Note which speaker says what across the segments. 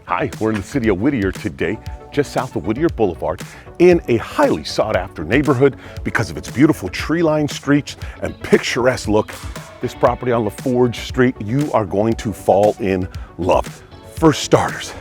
Speaker 1: Hi, we're in the city of Whittier today, just south of Whittier Boulevard, in a highly sought after neighborhood because of its beautiful tree-lined streets and picturesque look. This property on LaForge Street, you are going to fall in love. For starters,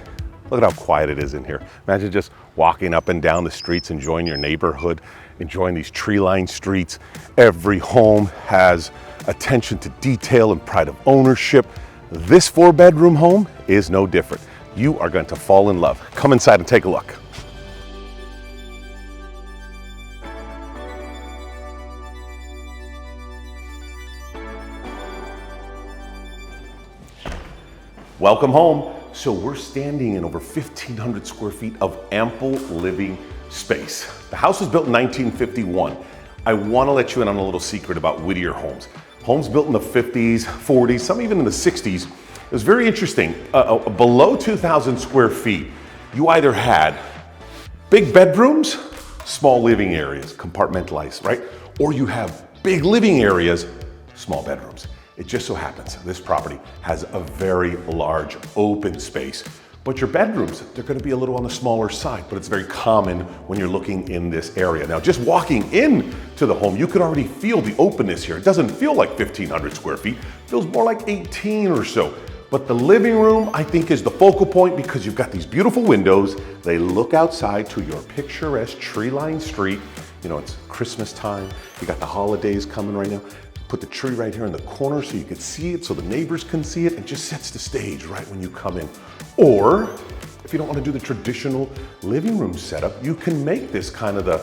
Speaker 1: look at how quiet it is in here. Imagine just walking up and down the streets, enjoying your neighborhood, enjoying these tree-lined streets. Every home has attention to detail and pride of ownership. This 4-bedroom home is no different. You are going to fall in love. Come inside and take a look. Welcome home. So we're standing in over 1,500 square feet of ample living space. The house was built in 1951. I want to let you in on a little secret about Whittier homes. Homes built in the 50s, 40s, some even in the 60s. It was very interesting. Below 2,000 square feet, you either had big bedrooms, small living areas, compartmentalized, right? Or you have big living areas, small bedrooms. It just so happens this property has a very large open space, but your bedrooms, they're gonna be a little on the smaller side, but it's very common when you're looking in this area. Now, just walking in to the home, you can already feel the openness here. It doesn't feel like 1,500 square feet, it feels more like 18 or so. But the living room, I think, is the focal point because you've got these beautiful windows. They look outside to your picturesque tree-lined street. You know, it's Christmas time. You got the holidays coming right now. Put the tree right here in the corner so you can see it, so the neighbors can see it, and just sets the stage right when you come in. Or, if you don't want to do the traditional living room setup, you can make this kind of the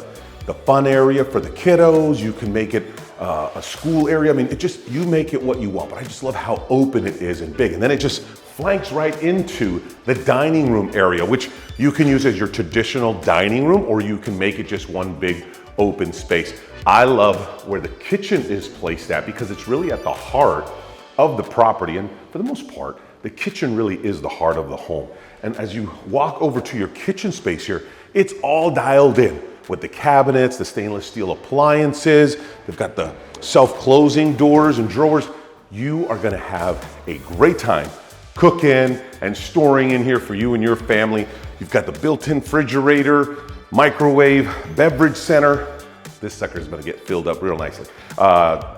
Speaker 1: fun area for the kiddos. You can make it a school area. I mean, you make it what you want, but I just love how open it is and big. And then it just flanks right into the dining room area, which you can use as your traditional dining room, or you can make it just one big open space. I love where the kitchen is placed at because it's really at the heart of the property. And for the most part, the kitchen really is the heart of the home. And as you walk over to your kitchen space here, it's all dialed in with the cabinets, the stainless steel appliances. They've got the self-closing doors and drawers. You are gonna have a great time cooking and storing in here for you and your family. You've got the built-in refrigerator, microwave, beverage center. This sucker is gonna get filled up real nicely.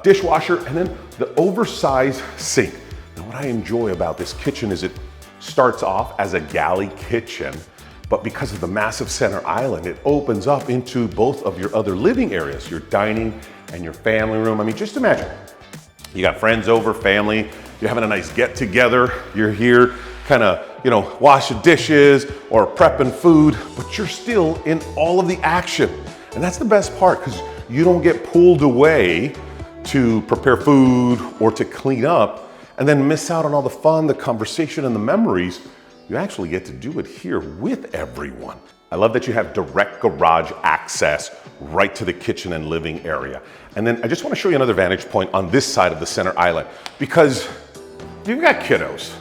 Speaker 1: Dishwasher, and then the oversized sink. Now, what I enjoy about this kitchen is it starts off as a galley kitchen, but because of the massive center island, it opens up into both of your other living areas, your dining and your family room. I mean, just imagine, you got friends over, family, you're having a nice get together, you're here kind of, washing dishes or prepping food, but you're still in all of the action. And that's the best part because you don't get pulled away to prepare food or to clean up and then miss out on all the fun, the conversation, and the memories. You actually get to do it here with everyone. I love that you have direct garage access right to the kitchen and living area. And then I just want to show you another vantage point on this side of the center island because you've got kiddos.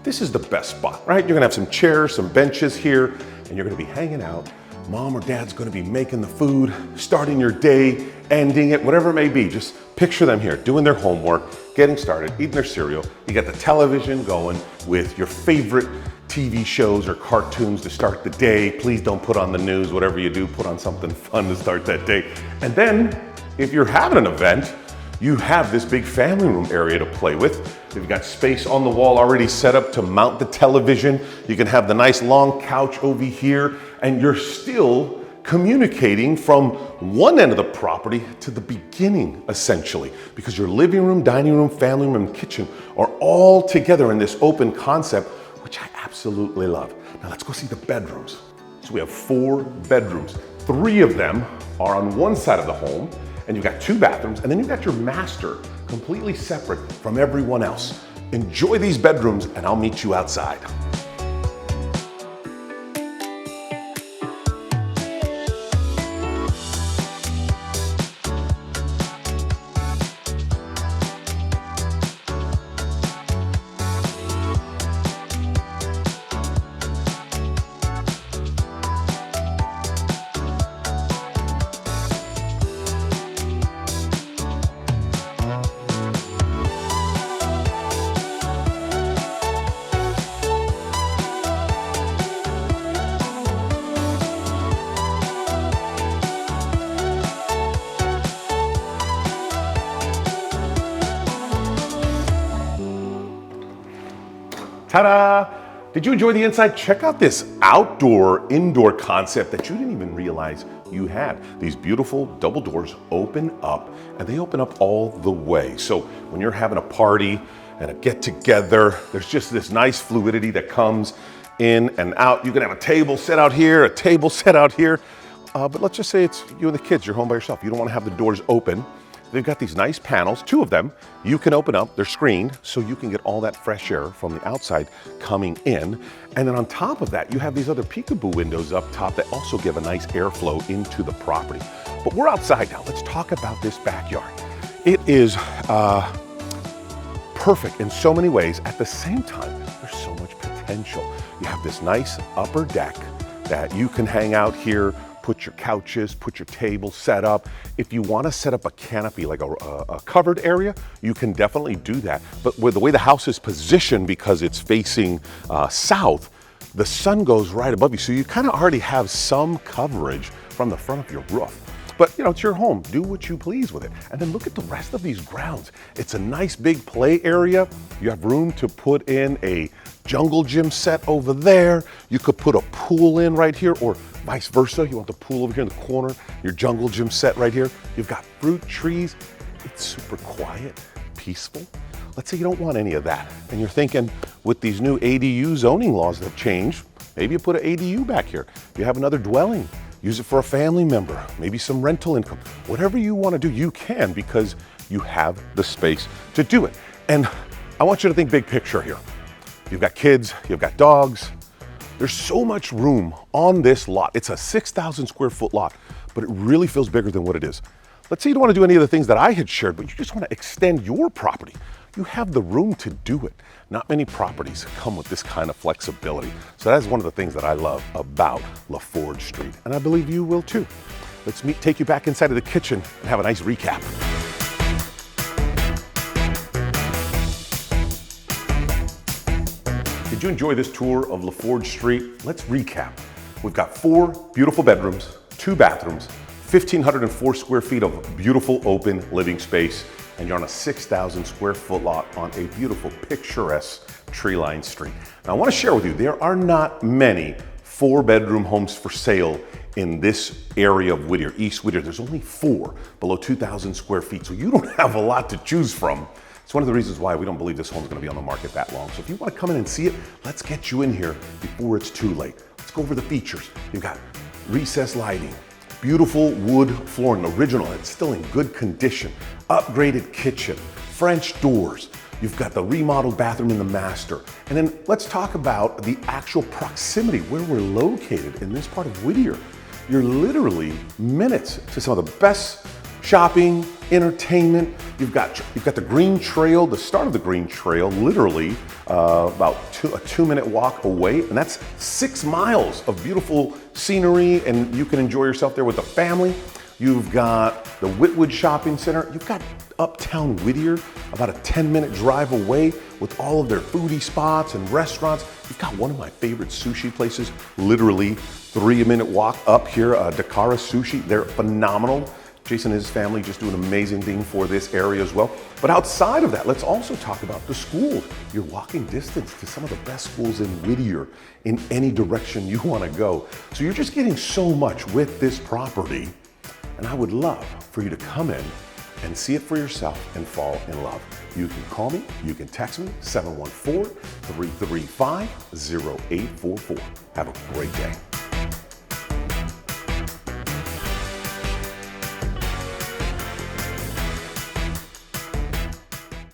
Speaker 1: This is the best spot, right? You're gonna have some chairs, some benches here, and you're gonna be hanging out. Mom or dad's gonna be making the food, starting your day, ending it, whatever it may be. Just picture them here, doing their homework, getting started, eating their cereal. You got the television going with your favorite TV shows or cartoons to start the day. Please don't put on the news. Whatever you do, put on something fun to start that day. And then, if you're having an event, you have this big family room area to play with. You've got space on the wall already set up to mount the television. You can have the nice long couch over here, and you're still communicating from one end of the property to the beginning, essentially, because your living room, dining room, family room, kitchen are all together in this open concept, which I absolutely love. Now let's go see the bedrooms. So we have 4 bedrooms. 3 of them are on one side of the home, and you've got 2 bathrooms, and then you've got your master completely separate from everyone else. Enjoy these bedrooms, and I'll meet you outside. Ta-da! Did you enjoy the inside? Check out this outdoor-indoor concept that you didn't even realize you had. These beautiful double doors open up, and they open up all the way. So when you're having a party and a get-together, there's just this nice fluidity that comes in and out. You can have a table set out here, a table set out here, but let's just say it's you and the kids, you're home by yourself. You don't want to have the doors open. They've got these nice panels, 2 of them, you can open up, they're screened, so you can get all that fresh air from the outside coming in. And then on top of that, you have these other peekaboo windows up top that also give a nice airflow into the property. But we're outside now, let's talk about this backyard. It is perfect in so many ways. At the same time, there's so much potential. You have this nice upper deck that you can hang out here, put your couches, put your table set up. If you want to set up a canopy, like a covered area, you can definitely do that. But with the way the house is positioned, because it's facing south, the sun goes right above you. So you kind of already have some coverage from the front of your roof. But you know, it's your home, do what you please with it. And then look at the rest of these grounds. It's a nice big play area. You have room to put in a jungle gym set over there. You could put a pool in right here, or vice versa. You want the pool over here in the corner, your jungle gym set right here. You've got fruit trees. It's super quiet, peaceful. Let's say you don't want any of that, and you're thinking with these new ADU zoning laws that change, maybe you put an ADU back here. You have another dwelling. Use it for a family member, maybe some rental income. Whatever you want to do, you can, because you have the space to do it. And I want you to think big picture here. You've got kids, you've got dogs. There's so much room on this lot. It's a 6,000 square foot lot, but it really feels bigger than what it is. Let's say you don't want to do any of the things that I had shared, but you just want to extend your property. You have the room to do it. Not many properties come with this kind of flexibility. So that's one of the things that I love about LaForge Street, and I believe you will too. Let's take you back inside of the kitchen and have a nice recap. Did you enjoy this tour of LaForge Street? Let's recap. We've got 4 beautiful bedrooms, 2 bathrooms, 1,504 square feet of beautiful open living space, and you're on a 6,000 square foot lot on a beautiful picturesque tree-lined street. Now I want to share with you, there are not many 4-bedroom homes for sale in this area of Whittier, East Whittier. There's only 4 below 2,000 square feet, so you don't have a lot to choose from. It's one of the reasons why we don't believe this home is going to be on the market that long. So if you want to come in and see it, let's get you in here before it's too late. Let's go over the features. You've got recessed lighting, beautiful wood flooring, original, it's still in good condition, upgraded kitchen, French doors. You've got the remodeled bathroom in the master. And then let's talk about the actual proximity, where we're located in this part of Whittier. You're literally minutes to some of the best shopping, entertainment. You've got the Green Trail, the start of the Green Trail, literally about a 2-minute walk away, and that's 6 miles of beautiful scenery, and you can enjoy yourself there with the family. You've got the Whittwood Shopping Center. You've got uptown Whittier, about a 10-minute drive away, with all of their foodie spots and restaurants. You've got one of my favorite sushi places, literally 3-minute walk up here, Dakara Sushi. They're phenomenal. Jason and his family just do an amazing thing for this area as well. But outside of that, let's also talk about the schools. You're walking distance to some of the best schools in Whittier in any direction you want to go. So you're just getting so much with this property. And I would love for you to come in and see it for yourself and fall in love. You can call me, you can text me, 714-335-0844. Have a great day.